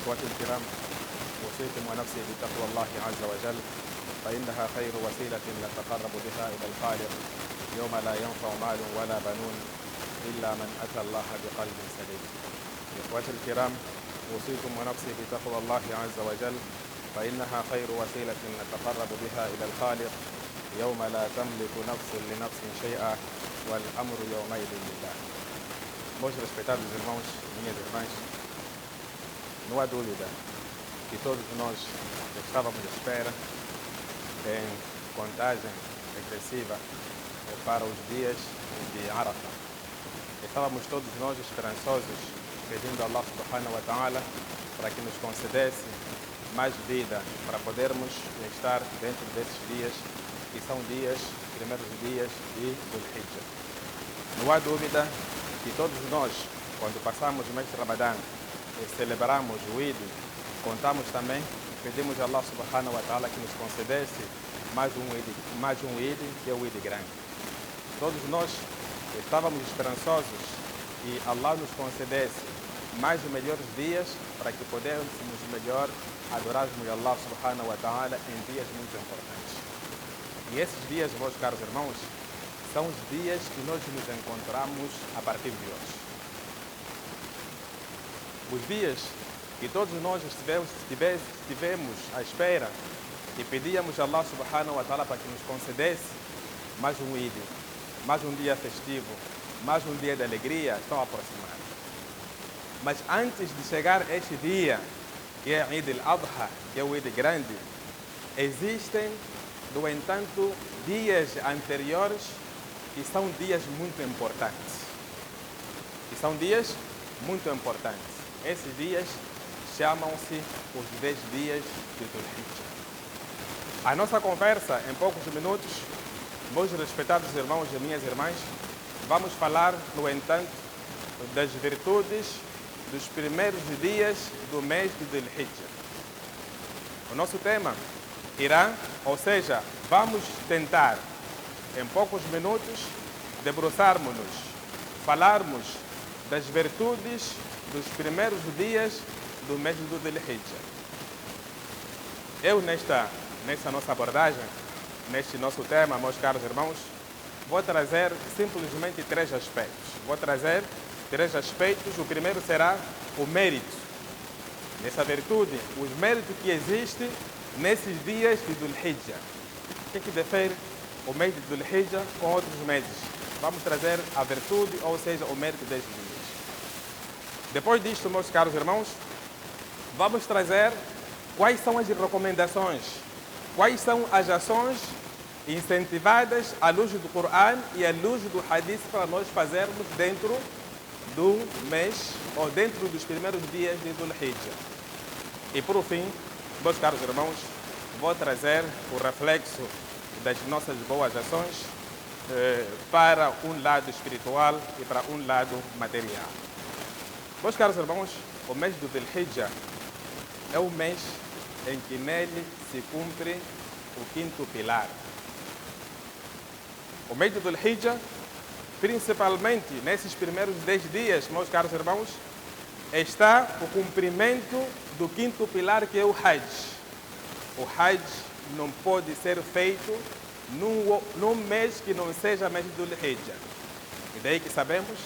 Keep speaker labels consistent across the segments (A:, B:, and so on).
A: إخوتي الكرام، أوصيكم ونفسي بتقوى الله عز وجل، فإنها خير وسيلة نتقرب بها إلى الخالق يوم لا ينفع مال ولا بنون إلا من أتى الله بقلب سليم. إخوتي الكرام، أوصيكم ونفسي بتقوى الله عز وجل، فإنها خير وسيلة نتقرب بها إلى الخالق يوم لا تملك نفس لنفس شيئا والأمر يومئذ لله. Meus respeitados irmãos e minhas irmãs, não há dúvida que todos nós estávamos à espera em contagem regressiva para os dias de Arafah. Estávamos todos nós esperançosos, pedindo a Allah subhanahu wa ta'ala para que nos concedesse mais vida para podermos estar dentro desses dias, que são primeiros dias de Dhul-Hijjah. Não há dúvida que todos nós, quando passamos o mês de Ramadã e celebramos o Eid, contamos também, pedimos a Allah subhanahu wa ta'ala que nos concedesse mais um Eid, que é o Eid grande. Todos nós estávamos esperançosos que Allah nos concedesse mais e melhores dias para que pudéssemos melhor adorarmos a Allah subhanahu wa ta'ala em dias muito importantes. E esses dias, meus caros irmãos, são os dias que nós nos encontramos a partir de hoje. Os dias que todos nós estivemos à espera e pedíamos a Allah subhanahu wa ta'ala para que nos concedesse mais um Eid, mais um dia festivo, mais um dia de alegria, estão aproximados. Mas antes de chegar este dia, que é Eid al-Adha, que é o Eid grande, existem, no entanto, dias anteriores que são dias muito importantes. Esses dias chamam-se os 10 dias de Dhul-Hijjah. A nossa conversa, em poucos minutos, meus respeitados irmãos e minhas irmãs, vamos falar, no entanto, das virtudes dos primeiros dias do mês de Dhul-Hijjah. O nosso tema vamos tentar, em poucos minutos, debruçarmos-nos, falarmos das virtudes dos primeiros dias do mês do Dhul-Hijjah. Eu, nessa nossa abordagem, neste nosso tema, meus caros irmãos, vou trazer simplesmente 3 aspectos. O primeiro será o mérito dessa virtude, os méritos que existem nesses dias de Dhul-Hijjah. O que difere o mês de Dhul-Hijjah com outros meses? Vamos trazer a virtude, ou seja, o mérito desses dias. Depois disto, meus caros irmãos, vamos trazer quais são as recomendações, quais são as ações incentivadas à luz do Corão e à luz do Hadith para nós fazermos dentro do mês ou dentro dos primeiros dias de Dhul-Hijjah. E por fim, meus caros irmãos, vou trazer o reflexo das nossas boas ações para um lado espiritual e para um lado material. Meus caros irmãos, o mês do Dhul-Hijjah é o mês em que nele se cumpre o 5º pilar. O mês do Dhul-Hijjah, principalmente nesses primeiros 10 dias, meus caros irmãos, está o cumprimento do 5º pilar, que é o Hajj. O Hajj não pode ser feito num mês que não seja mês do Dhul-Hijjah. E daí que sabemos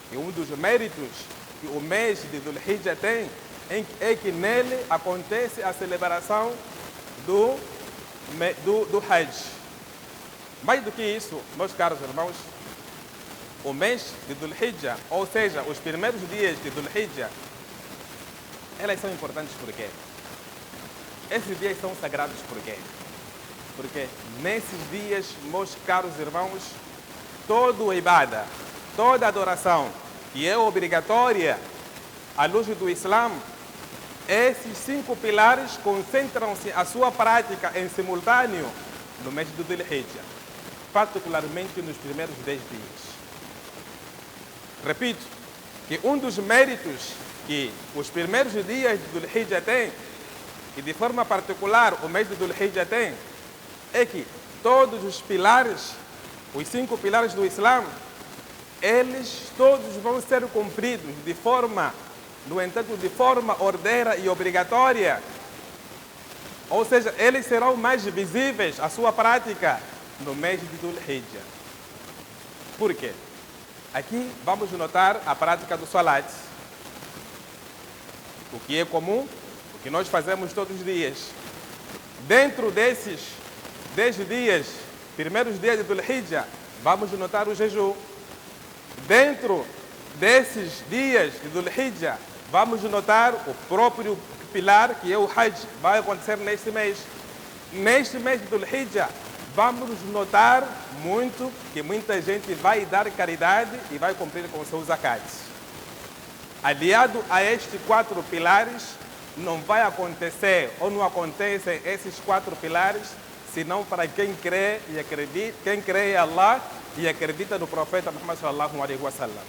A: que um dos méritos que o mês de Dhul-Hijjah tem é que nele acontece a celebração do Hajj. Mais do que isso, meus caros irmãos, o mês de Dhul-Hijjah, ou seja, os primeiros dias de Dhul-Hijjah, elas são importantes por quê? Esses dias são sagrados por quê? Porque nesses dias, meus caros irmãos, toda o ibadah, toda adoração que é obrigatória à luz do Islã, esses 5 pilares concentram-se a sua prática em simultâneo no mês do Dhul-Hijjah, particularmente nos primeiros 10 dias. Repito, que um dos méritos que os primeiros dias de Dhul-Hijjah têm, e de forma particular o mês de Dhul-Hijjah tem, é que todos os pilares, os 5 pilares do Islã, eles todos vão ser cumpridos de forma no entanto, de forma ordeira e obrigatória. Ou seja, eles serão mais visíveis, a sua prática, no mês de Dhul-Hijjah. Por quê? Aqui vamos notar a prática do salat, o que é comum, o que nós fazemos todos os dias. Dentro desses 10 dias, primeiros dias de Dhul-Hijjah, vamos notar o jejum. Dentro desses dias de Dhul-Hijjah, vamos notar o próprio pilar, que é o Hajj, vai acontecer neste mês. Neste mês de Dhul-Hijjah, vamos notar muito que muita gente vai dar caridade e vai cumprir com seus zakats. Aliado a estes 4 pilares, não vai acontecer ou não acontecem esses 4 pilares, senão para quem crê e acredita, quem crê em Allah e acredita no profeta Muhammad sallallahu alaihi wasallam.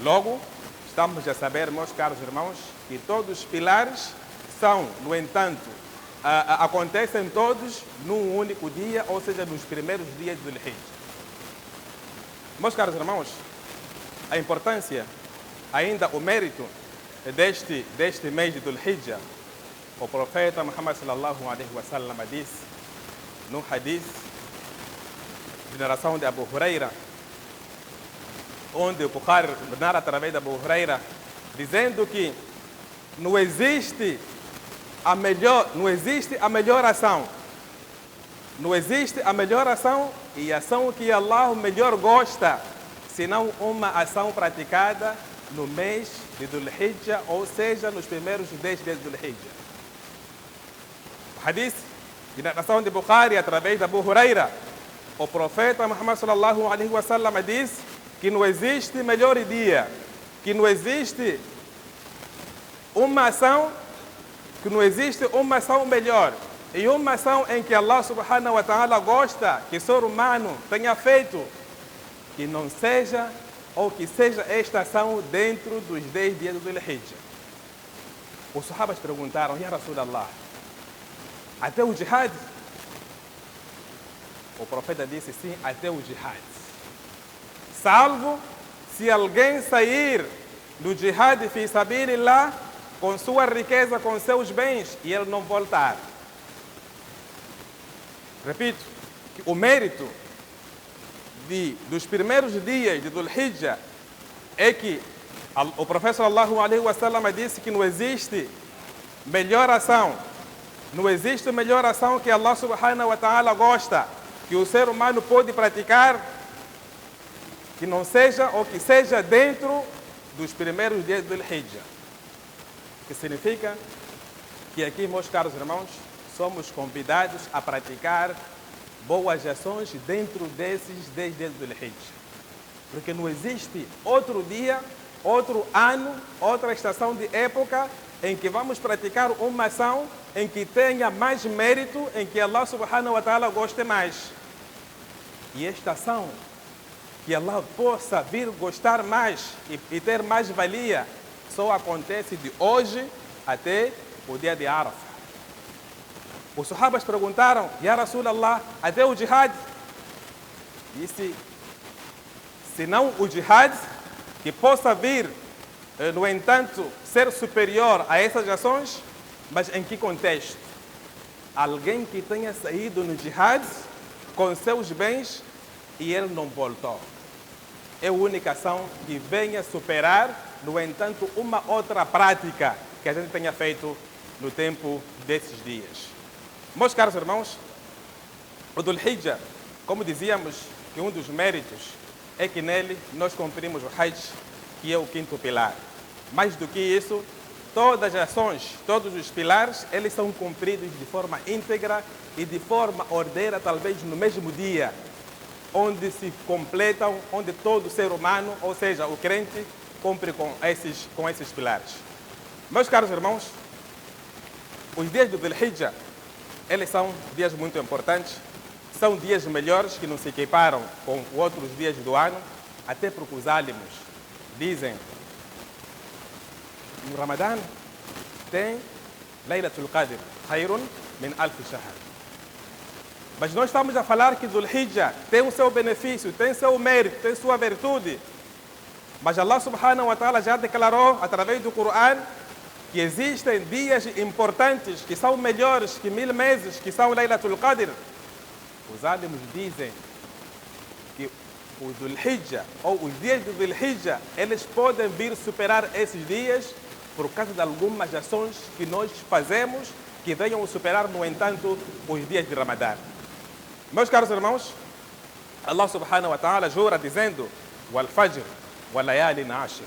A: Logo, estamos a saber, meus caros irmãos, que todos os pilares são, no entanto, acontecem todos num único dia, ou seja, nos primeiros dias do Dhul-Hijjah. Meus caros irmãos, a importância, ainda o mérito deste mês de Dhul-Hijjah, o profeta Muhammad sallallahu alaihi wasallam disse, no hadith de narração de Abu Huraira, onde o Bukhari narra através de Abu Huraira, dizendo que não existe a melhor ação. Não existe a melhor ação e ação que Allah melhor gosta, senão uma ação praticada no mês de Dhul-Hijjah, ou seja, nos primeiros 10 dias de Dhul-Hijjah. O hadith de narração de Bukhari através de Abu Huraira, o profeta Muhammad sallallahu alaihi wasallam disse que não existe melhor dia, que não existe uma ação melhor e uma ação em que Allah subhanahu wa ta'ala gosta que o ser humano tenha feito, que não seja ou que seja esta ação dentro dos 10 dias do Dhul-Hijjah. Os sahabas perguntaram, Ya Rasulallah, até o jihad? O profeta disse, sim, até o jihad. Salvo se alguém sair do jihad fi sabilillah com sua riqueza, com seus bens, e ele não voltar. Repito, que o mérito dos primeiros dias de Dhul-Hijjah é que o profeta sallallahu alaihi wasallam disse que não existe melhor ação, não existe melhor ação que Allah subhanahu wa ta'ala gosta, que o ser humano pode praticar, que não seja ou que seja dentro dos primeiros dias do Dhul-Hijjah. Que significa que aqui, meus caros irmãos, somos convidados a praticar boas ações dentro desses 10 dias do Dhul-Hijjah. Porque não existe outro dia, outro ano, outra estação de época em que vamos praticar uma ação em que tenha mais mérito, em que Allah subhanahu wa ta'ala goste mais. E esta ação, que Allah possa vir gostar mais e ter mais valia, só acontece de hoje até o dia de Arafah. Os sahabas perguntaram, Ya Rasulallah, até o jihad? Disse, se não o jihad, que possa vir, no entanto, ser superior a essas ações, mas em que contexto? Alguém que tenha saído no jihad com seus bens e ele não voltou. É a única ação que venha superar, no entanto, uma outra prática que a gente tenha feito no tempo desses dias. Meus caros irmãos, o Dhul-Hijjah, como dizíamos, que um dos méritos é que nele nós cumprimos o Hajj, que é o 5º pilar. Mais do que isso, todas as ações, todos os pilares, eles são cumpridos de forma íntegra e de forma ordeira, talvez no mesmo dia, onde se completam, onde todo ser humano, ou seja, o crente, cumpre com esses pilares. Meus caros irmãos, os dias do Dhul-Hijjah, eles são dias muito importantes, são dias melhores que não se equiparam com outros dias do ano, até porque os álimos dizem, no Ramadã tem Laylatul Qadr, khayrun min alf shahr. Mas nós estamos a falar que Dhul-Hijjah tem o seu benefício, tem seu mérito, tem sua virtude, Mas Allah subhanahu wa ta'ala já declarou, através do Coran, que existem dias importantes que são melhores que 1000 meses, que são Laylatul Qadr. Os álamos dizem que o Dhul Hijjah, ou os dias do Dhul Hijjah, eles podem vir superar esses dias por causa de algumas ações que nós fazemos que venham superar, no entanto, os dias de Ramadã. Meus caros irmãos, Allah subhanahu wa ta'ala jura dizendo: Wal Fajr, wal Layalin Ashir.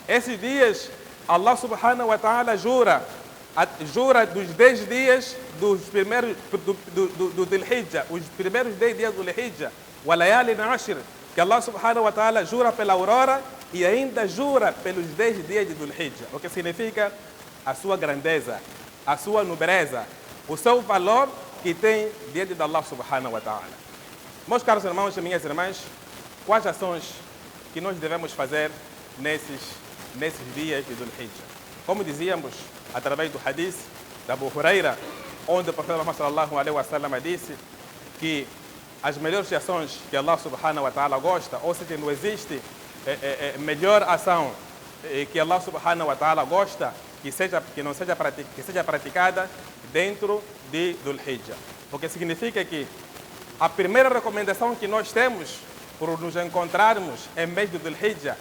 A: Esses dias, Allah subhanahu wa ta'ala jura dos 10 dias dos primeiros do Dhul Hijjah, os primeiros 10 dias do Dhul Hijjah, wal Layalin Ashir, que Allah subhanahu wa ta'ala jura pela aurora e ainda jura pelos 10 dias de Dhul Hijjah, o que significa a sua grandeza, a sua nobreza, o seu valor que tem diante de Allah subhanahu wa ta'ala. Meus caros irmãos e minhas irmãs, quais ações que nós devemos fazer nesses dias de Dhul Hijjah? Como dizíamos, através do hadith da Abu Huraira, onde o profeta Muhammad sallallahu alaihi wasallam disse que as melhores ações que Allah subhanahu wa ta'ala gosta, ou seja, não existe melhor ação que Allah subhanahu wa ta'ala gosta que seja praticada dentro de Dhul Hijjah. O que significa que a primeira recomendação que nós temos por nos encontrarmos em mês de Dhul Hijjah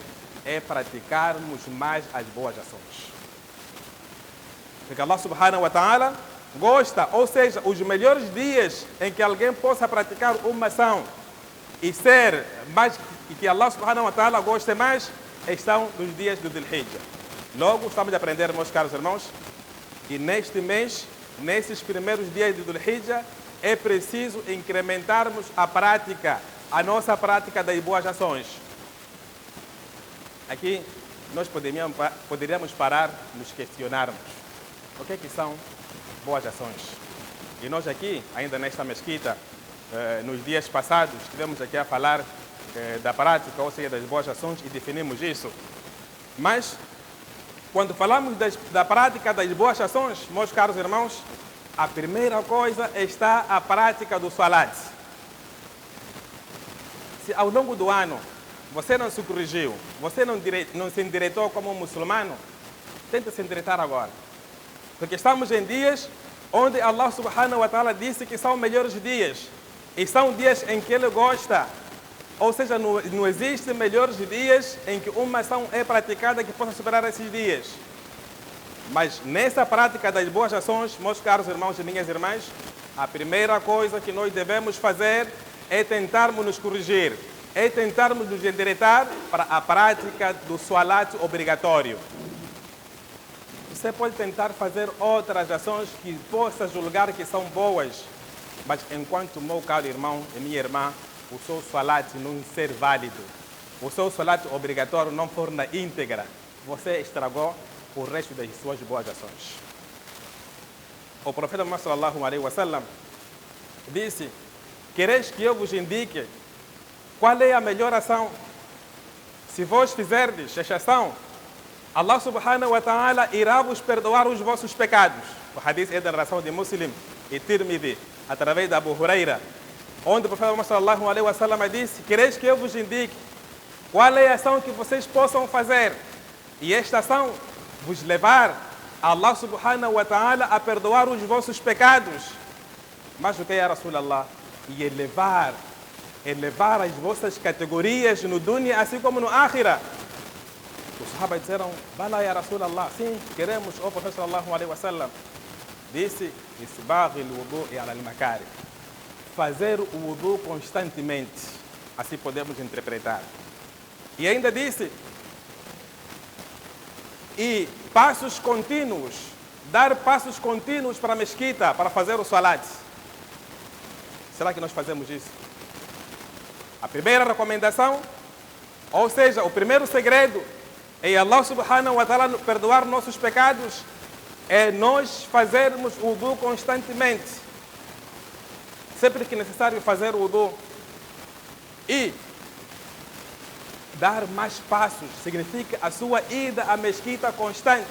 A: é praticarmos mais as boas ações. Porque Allah subhanahu wa ta'ala gosta, ou seja, os melhores dias em que alguém possa praticar uma ação e ser mais, e que Allah subhanahu wa ta'ala goste mais, estão nos dias do Dhul Hijjah. Logo, estamos a aprender, meus caros irmãos, que neste mês, nesses primeiros dias de Dhul Hijjah, é preciso incrementarmos a nossa prática das boas ações. Aqui, nós poderíamos parar e nos questionarmos o que são boas ações. E nós aqui, ainda nesta mesquita, nos dias passados, estivemos aqui a falar da prática, ou seja, das boas ações, e definimos isso. Mas, quando falamos da prática das boas ações, meus caros irmãos, a primeira coisa está a prática do salat. Se ao longo do ano você não se corrigiu, você não se endireitou como um muçulmano, tente se endireitar agora. Porque estamos em dias onde Allah subhanahu wa ta'ala disse que são melhores dias. E são dias em que Ele gosta. Ou seja, não existem melhores dias em que uma ação é praticada que possa superar esses dias. Mas nessa prática das boas ações, meus caros irmãos e minhas irmãs, a primeira coisa que nós devemos fazer é tentarmos nos corrigir, é tentarmos nos endireitar para a prática do salat obrigatório. Você pode tentar fazer outras ações que possa julgar que são boas, mas enquanto meu caro irmão e minha irmã, o seu salat não ser válido, o seu salat obrigatório não for na íntegra, você estragou o resto das suas boas ações. O profeta Muhammad sallallahu alaihi wasallam disse: quereis que eu vos indique qual é a melhor ação? Se vós fizerdes esta ação, Allah subhanahu wa ta'ala irá vos perdoar os vossos pecados. O hadith é da narração de Muslim e Tirmidhi, através da Abu Huraira, onde o profeta Muhammad sallallahu alaihi wasallam disse: quereis que eu vos indique qual é a ação que vocês possam fazer, e esta ação vos levar a Allah subhanahu wa ta'ala a perdoar os vossos pecados. Mas o que é, Rasulallah? E elevar as vossas categorias no dunya, assim como no akhira. Os sahabas disseram: bala ya Rasulallah, sim, queremos, o profeta sallallahu alaihi wasallam. Disse: isbagh al-wudu' ala al-makari, fazer o wudu constantemente. Assim podemos interpretar. E ainda disse: e passos contínuos, dar passos contínuos para a mesquita, para fazer o salat. Será que nós fazemos isso? A primeira recomendação, ou seja, o primeiro segredo é Allah subhanahu wa ta'ala perdoar nossos pecados, é nós fazermos o wudu constantemente. Sempre que necessário fazer o wudu. E dar mais passos significa a sua ida à mesquita constante.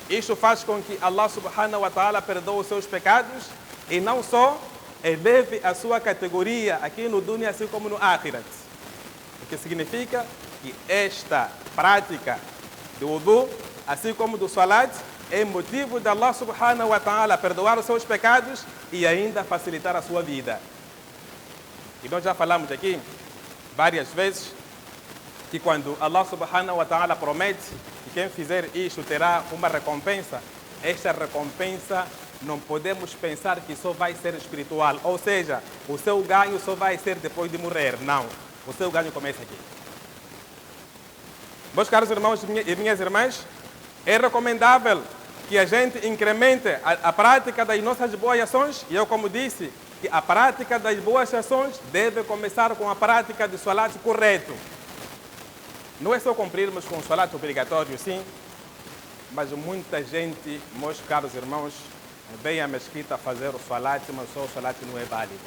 A: Isto faz com que Allah subhanahu wa ta'ala perdoe os seus pecados e não só eleve a sua categoria aqui no dunya, assim como no akhirat. O que significa que esta prática do wudu, assim como do salat, é motivo de Allah subhanahu wa ta'ala perdoar os seus pecados e ainda facilitar a sua vida. E nós já falamos aqui várias vezes que quando Allah subhanahu wa ta'ala promete que quem fizer isto terá uma recompensa, esta recompensa não podemos pensar que só vai ser espiritual, ou seja, o seu ganho só vai ser depois de morrer. Não, o seu ganho começa aqui. Meus caros irmãos e minhas irmãs, é recomendável que a gente incremente a prática das nossas boas ações, e eu, como disse, que a prática das boas ações deve começar com a prática do salat correto. Não é só cumprirmos com o salat obrigatório, sim, mas muita gente, meus caros irmãos, vem à mesquita fazer o salat, mas só o salat não é válido.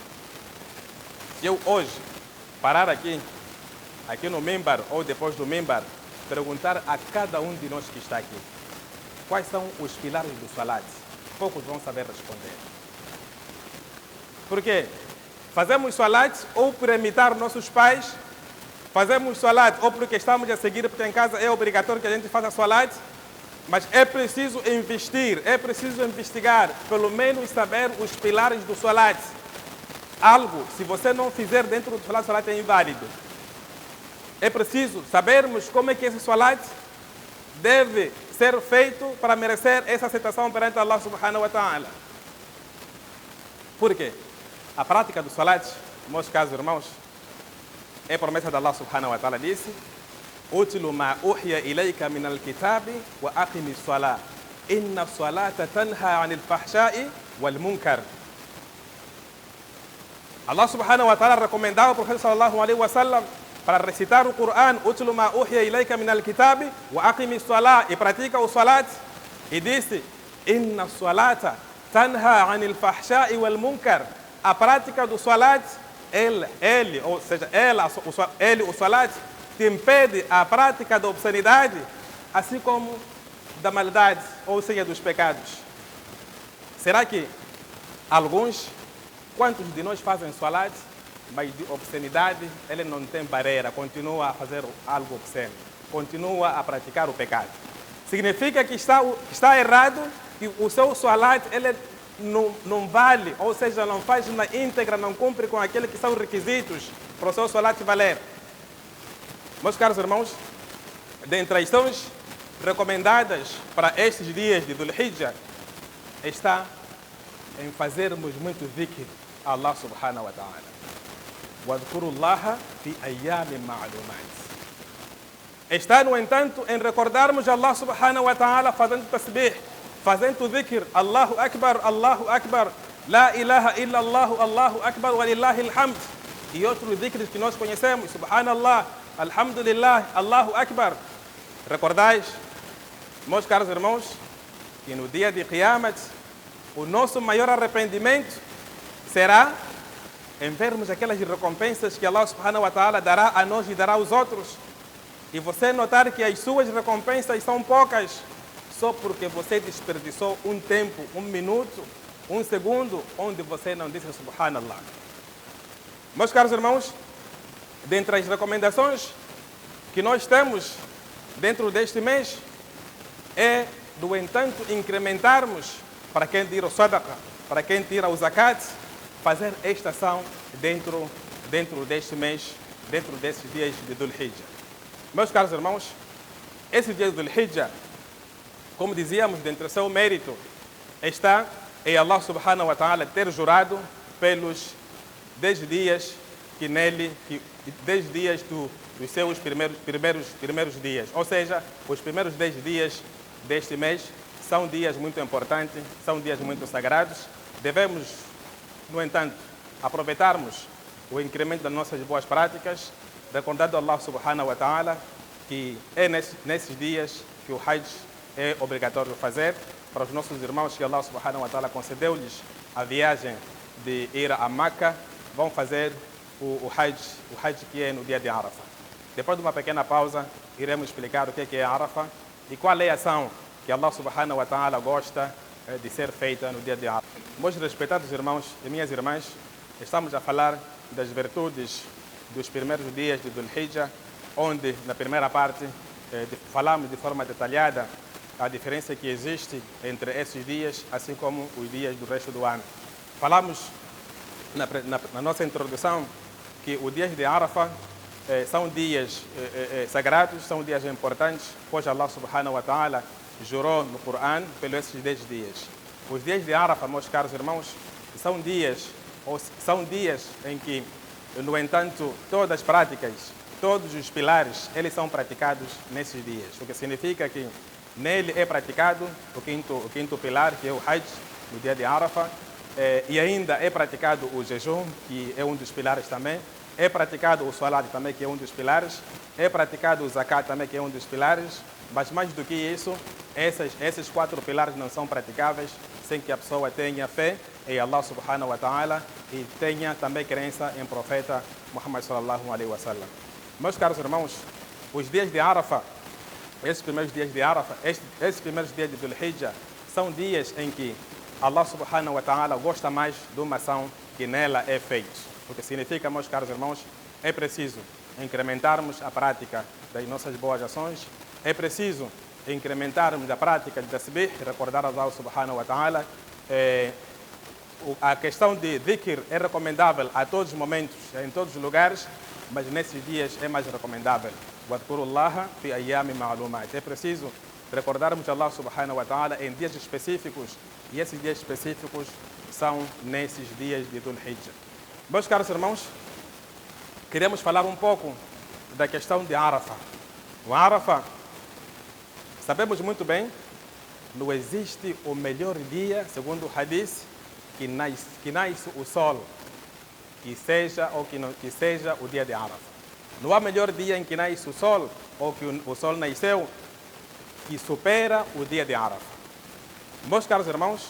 A: Se eu hoje parar aqui no mimbar ou depois do mimbar, perguntar a cada um de nós que está aqui quais são os pilares do salat, poucos vão saber responder. Por quê? Fazemos salat ou por imitar nossos pais, fazemos salat ou porque estamos a seguir, porque em casa é obrigatório que a gente faça salat, mas é preciso investir, é preciso investigar, pelo menos saber os pilares do salat. Algo, se você não fizer dentro do salat, o salat é inválido. É preciso sabermos como é que esse salat deve ser feito para merecer essa aceitação perante Allah subhanahu wa ta'ala. Por quê? A prática do salat, meus caros irmãos, é promessa de Allah subhanahu wa ta'ala, disse: "Utlu ma uhiya ilayka min al-kitabi wa aqimi as-salah. Inna as-salata tanha 'anil fahsha'i wal munkar." Allah subhanahu wa ta'ala recomendava ao profeta sallallahu alaihi wa sallam para recitar o Corão: "Utlu ma uhiya ilayka min al-kitabi wa aqimi as-salah", e pratica o salat, e disse: "Inna as-salata tanha 'anil fahsha'i wal munkar." A prática do salat, o salat te impede a prática da obscenidade, assim como da maldade, ou seja, dos pecados. Será que quantos de nós fazem salat, mas de obscenidade ele não tem barreira, continua a fazer algo obsceno, continua a praticar o pecado? Significa que está errado, que o seu salat ele não vale, ou seja, não faz na íntegra, não cumpre com aqueles que são requisitos para o seu salat valer. Meus caros irmãos, dentre as ações recomendadas para estes dias de Dhul Hijjah está em fazermos muito dhikr a Allah subhanahu wa ta'ala. وَاذْكُرُوا fi ayyamin ma'lumat. Está, no entanto, em recordarmos Allah subhanahu wa ta'ala fazendo tasbih, fazendo dhikr, Allahu Akbar, La ilaha illallah, Allahu Akbar, walillahi alhamd, e outros dhikrs que nós conhecemos, Subhanallah, Alhamdulillah, Allahu Akbar. Recordais, meus caros irmãos, que no dia de Qiyamat, o nosso maior arrependimento será em vermos aquelas recompensas que Allah subhanahu wa ta'ala dará a nós e dará aos outros, e você notar que as suas recompensas são poucas, só porque você desperdiçou um tempo, um minuto, um segundo, onde você não disse Subhanallah. Meus caros irmãos, dentre as recomendações que nós temos dentro deste mês, é, no entanto, incrementarmos, para quem tira o sadaqa, para quem tira o zakat, fazer esta ação dentro deste mês, dentro desses dias de Dhul Hijjah. Meus caros irmãos, esse dia de Dhul Hijjah, como dizíamos, dentro do seu mérito, está em Allah subhanahu wa ta'ala ter jurado pelos 10 dias que nele, 10 dias dos seus primeiros dias. Ou seja, os primeiros 10 dias deste mês são dias muito importantes, são dias muito sagrados. Devemos, no entanto, aproveitarmos o incremento das nossas boas práticas, recordando Allah subhanahu wa ta'ala que é nesses dias que o Hajj é obrigatório fazer para os nossos irmãos que Allah subhanahu wa ta'ala concedeu-lhes a viagem de ir a Meca, vão fazer o Hajj que é no dia de Arafah. Depois de uma pequena pausa, iremos explicar o que é Arafah e qual é a ação que Allah subhanahu wa ta'ala gosta de ser feita no dia de Arafah. Meus respeitados irmãos e minhas irmãs, estamos a falar das virtudes dos primeiros dias de Dhul Hijjah, onde na primeira parte falamos de forma detalhada a diferença que existe entre esses dias, assim como os dias do resto do ano. Falamos na nossa introdução que os dias de Arafah são dias sagrados, são dias importantes, pois Allah subhanahu wa ta'ala jurou no Corão pelos esses 10 dias. Os dias de Arafah, meus caros irmãos, são dias em que, no entanto, todas as práticas, todos os pilares, eles são praticados nesses dias, o que significa que nele é praticado o quinto pilar, que é o Hajj, no dia de Arafah, e ainda é praticado o jejum, que é um dos pilares também, é praticado o salat também, que é um dos pilares, é praticado o zakat também, que é um dos pilares, mas mais do que isso, esses 4 pilares não são praticáveis sem que a pessoa tenha fé em Allah subhanahu wa ta'ala e tenha também crença em profeta Muhammad sallallahu alaihi wa sallam. Meus caros irmãos, os dias de Arafah, esses primeiros dias de Arafah, esses primeiros dias de Dhul Hijjah, são dias em que Allah subhanahu wa ta'ala gosta mais de uma ação que nela é feita. O que significa, meus caros irmãos, é preciso incrementarmos a prática das nossas boas ações, é preciso incrementarmos a prática de tasbih, recordar a Allah subhanahu wa ta'ala. A questão de dhikr é recomendável a todos os momentos, em todos os lugares, mas nesses dias é mais recomendável. Wadhkurullaha fi ayyami ma'lumat. É preciso recordarmos Allah subhanahu wa ta'ala em dias específicos, e esses dias específicos são nesses dias de Dhul Hijjah. Meus caros irmãos, queremos falar um pouco da questão de Arafah. O Arafah, sabemos muito bem, não existe o melhor dia, segundo o hadith, que nasce o sol, que seja o dia de Arafah. Não há melhor dia em que nasce o sol, ou que o sol nasceu, que supera o dia de Arafah. Meus caros irmãos,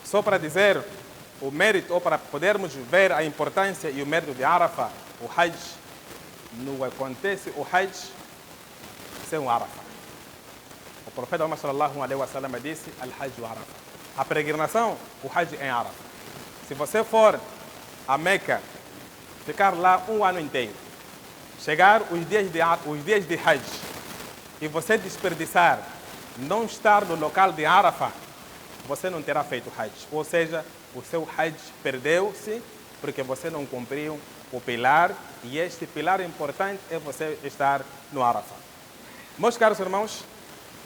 A: só para dizer o mérito, ou para podermos ver a importância e o mérito de Arafah, o Hajj, não acontece o Hajj sem o Arafah. O profeta Muhammad sallallahu alaihi wa sallam disse: Al-Hajj Arafah. A peregrinação, o Hajj é Arafah. Se você for a Meca, ficar lá um ano inteiro, chegar os dias de Hajj, e você desperdiçar, não estar no local de Arafah, você não terá feito Hajj. Ou seja, o seu Hajj perdeu-se porque você não cumpriu o pilar, e este pilar importante é você estar no Arafah. Meus caros irmãos,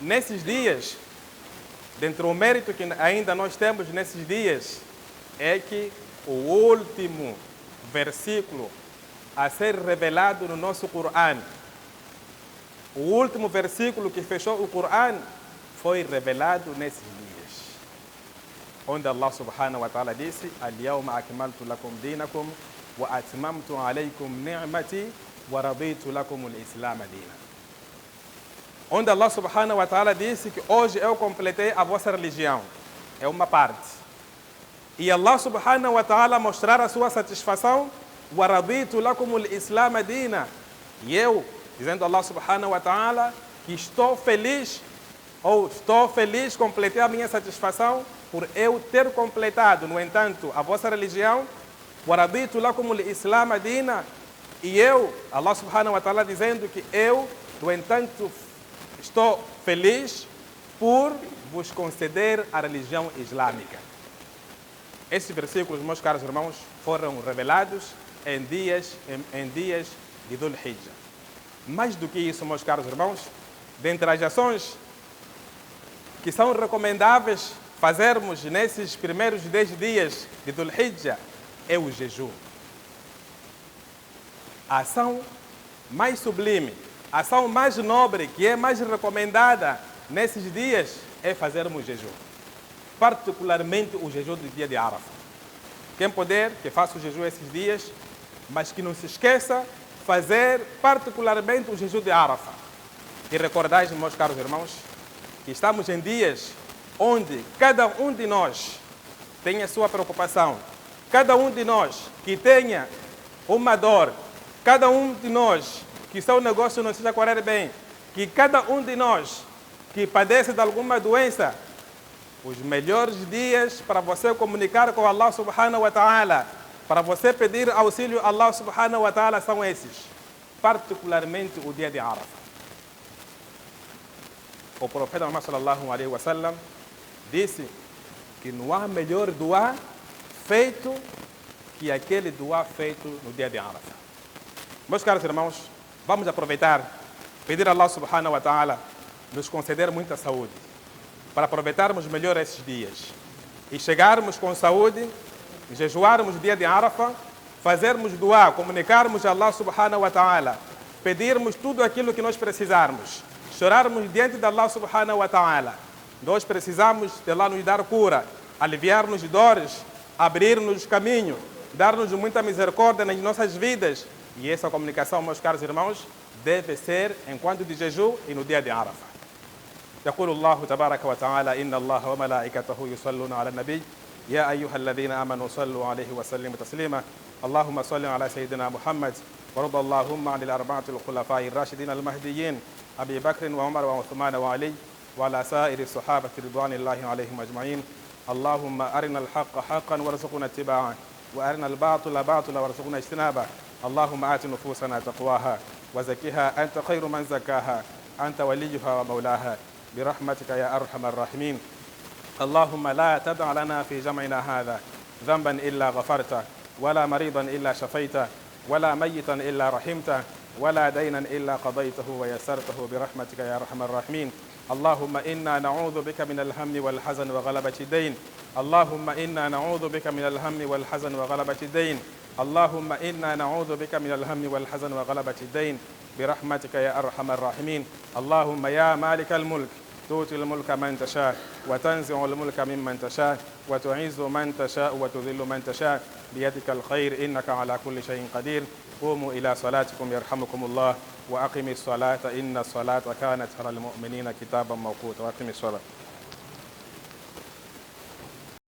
A: nesses dias, dentro do mérito que ainda nós temos nesses dias, é que o último versículo a ser revelado no nosso Corão, o último versículo que fechou o Corão, foi revelado nesses dias, onde Allah subhanahu wa ta'ala disse: Al-yawma akmaltu lakum dinakum wa atmamtu alaykum ni'mati wa raditu lakum al-islam dina. Onde Allah subhanahu wa ta'ala disse que hoje eu completei a vossa religião. É uma parte. E Allah subhanahu wa ta'ala mostrar a sua satisfação: wa raditu lakum al-islam dina. E eu, dizendo Allah subhanahu wa ta'ala, que estou feliz, completei a minha satisfação por eu ter completado, no entanto, a vossa religião. Wa raditu lakum al-islam dina. E eu, Allah subhanahu wa ta'ala dizendo que eu, no entanto, estou feliz por vos conceder a religião islâmica. Esses versículos, meus caros irmãos, foram revelados em dias de Dhul Hijjah. Mais do que isso, meus caros irmãos, dentre as ações que são recomendáveis fazermos nesses primeiros 10 dias de Dhul Hijjah é o jejum. A ação mais sublime, a ação mais nobre, que é mais recomendada nesses dias, é fazermos jejum. Particularmente o jejum do dia de Arafah. Quem puder, que faça o jejum esses dias, mas que não se esqueça fazer particularmente o jejum de Arafah. E recordais, meus caros irmãos, que estamos em dias onde cada um de nós tem a sua preocupação, cada um de nós que tenha uma dor, cada um de nós que seu negócio não esteja a correr bem, que cada um de nós que padece de alguma doença, os melhores dias para você comunicar com Allah subhanahu wa ta'ala, para você pedir auxílio a Allah subhanahu wa ta'ala são esses. particularmente o dia de Arafah. O profeta Muhammad sallallahu alaihi wasallam disse que não há melhor dua feito que aquele dua feito no dia de Arafah. Meus caros irmãos, vamos aproveitar, pedir a Allah subhanahu wa ta'ala nos conceder muita saúde, para aproveitarmos melhor esses dias e chegarmos com saúde, jejuarmos o dia de Arafah, fazermos dua, comunicarmos a Allah subhanahu wa ta'ala, pedirmos tudo aquilo que nós precisarmos, chorarmos diante de Allah subhanahu wa ta'ala. Nós precisamos de Allah nos dar cura, aliviar-nos de dores, abrir-nos caminho, dar-nos muita misericórdia nas nossas vidas. E essa comunicação, meus caros irmãos, deve ser enquanto de jejum e no dia de Arafah. يقول الله تبارك وتعالى إن الله وملائكته يصلون على النبي يا أيها الذين آمنوا صلوا عليه وسلموا تسليما اللهم صل على سيدنا محمد وارض اللهم عن الأربعة الخلفاء الراشدين المهديين أبي بكر وعمر وعثمان وعلي وعلى سائر الصحابة رضوان الله عليهم أجمعين اللهم أرنا الحق حقا وارزقنا اتباعه وأرنا الباطل باطلا وارزقنا اجتنابه اللهم آت نفوسنا تقواها وزكها أنت خير من زكاها أنت وليها ومولاها برحمتك يا أرحم الراحمين اللهم لا تدع لنا في جمعنا هذا ذنبا إلا غفرته ولا مريضا إلا شفيته ولا ميتا إلا رحمته ولا دينا إلا قضيته ويسرته برحمتك يا أرحم الراحمين اللهم إنا نعوذ بك من الهم والحزن وغلبة الدين اللهم إنا نعوذ بك من الهم والحزن وغلبة الدين اللهم إنا نعوذ بك من الهم والحزن وغلبة الدين برحمتك يا أرحم الراحمين اللهم يا مالك الملك تؤتي الملك من تشاء وتنزع الملك ممن تشاء وتعز من تشاء وتذل من تشاء بيدك الخير إنك على كل شيء قدير قوموا إلى صلاتكم يرحمكم الله وأقم الصلاة إن الصلاة كانت على المؤمنين كتابا موقوتا وأقم الصلاة